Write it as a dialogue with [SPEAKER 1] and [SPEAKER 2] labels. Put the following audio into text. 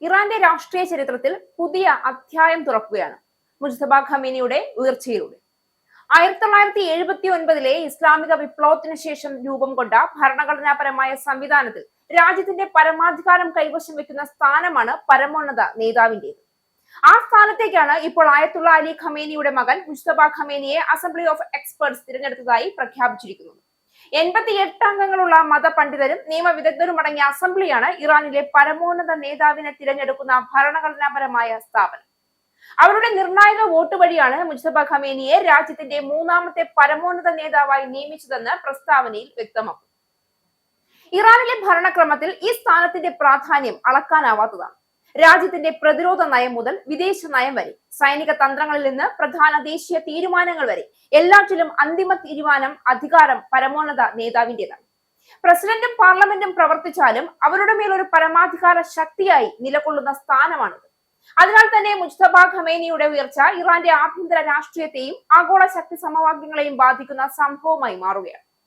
[SPEAKER 1] ഇറാന്റെ രാഷ്ട്രീയ ചരിത്രത്തിൽ പുതിയ അധ്യായം തുറക്കുകയാണ് മുജ്തബ ഖമേനിയുടെ ഉയർച്ചയിലൂടെ. 1979 ഇസ്ലാമിക വിപ്ലവത്തിന് ശേഷം രൂപം കൊണ്ട ഭരണഘടനാപരമായ സംവിധാനത്തിൽ രാജ്യത്തിന്റെ പരമാധികാരം കൈവശം വെക്കുന്ന സ്ഥാനമാണ് പരമോന്നത നേതാവിന്റേത്. ആ സ്ഥാനത്തേക്കാണ് ഇപ്പോൾ ആയത്തുള്ള അലി ഖമേനിയുടെ മകൻ മുജ്തബ ഖമേനിയെ അസംബ്ലി ഓഫ് എക്സ്പേർട്സ് തിരഞ്ഞെടുത്തതായി പ്രഖ്യാപിച്ചിരിക്കുന്നത്. 88 അംഗങ്ങളുള്ള മതപണ്ഡിതരും നിയമവിദഗ്ധരും അടങ്ങിയ അസംബ്ലിയാണ് ഇറാനിലെ പരമോന്നത നേതാവിനെ തിരഞ്ഞെടുക്കുന്ന ഭരണഘടനാപരമായ സ്ഥാപനം. അവരുടെ നിർണായക വോട്ട് വഴിയാണ് മുജ്തബ ഖമേനിയെ രാജ്യത്തിന്റെ 3ാമത്തെ പരമോന്നത നേതാവായി നിയമിച്ചതെന്ന് പ്രസ്താവനയിൽ വ്യക്തമാക്കും. ഇറാനിലെ ഭരണക്രമത്തിൽ ഈ സ്ഥാനത്തിന്റെ പ്രാധാന്യം അളക്കാനാവാത്തതാണ്. രാജ്യത്തിന്റെ പ്രതിരോധ നയം മുതൽ വിദേശ നയം വരെ, സൈനിക തന്ത്രങ്ങളിൽ നിന്ന് പ്രധാന ദേശീയ തീരുമാനങ്ങൾ വരെ എല്ലാറ്റിലും അന്തിമ തീരുമാനം, അധികാരം പരമോന്നത നേതാവിന്റേതാണ്. പ്രസിഡന്റും പാർലമെന്റും പ്രവർത്തിച്ചാലും അവരുടെ മേൽ ഒരു പരമാധികാര ശക്തിയായി നിലകൊള്ളുന്ന സ്ഥാനമാണിത്. അതിനാൽ തന്നെ മുജ്തബ ഖമേനിയുടെ ഉയർച്ച ഇറാന്റെ ആഭ്യന്തര രാഷ്ട്രീയത്തെയും ആഗോള ശക്തി സമവാക്യങ്ങളെയും ബാധിക്കുന്ന സംഭവമായി മാറുകയാണ്.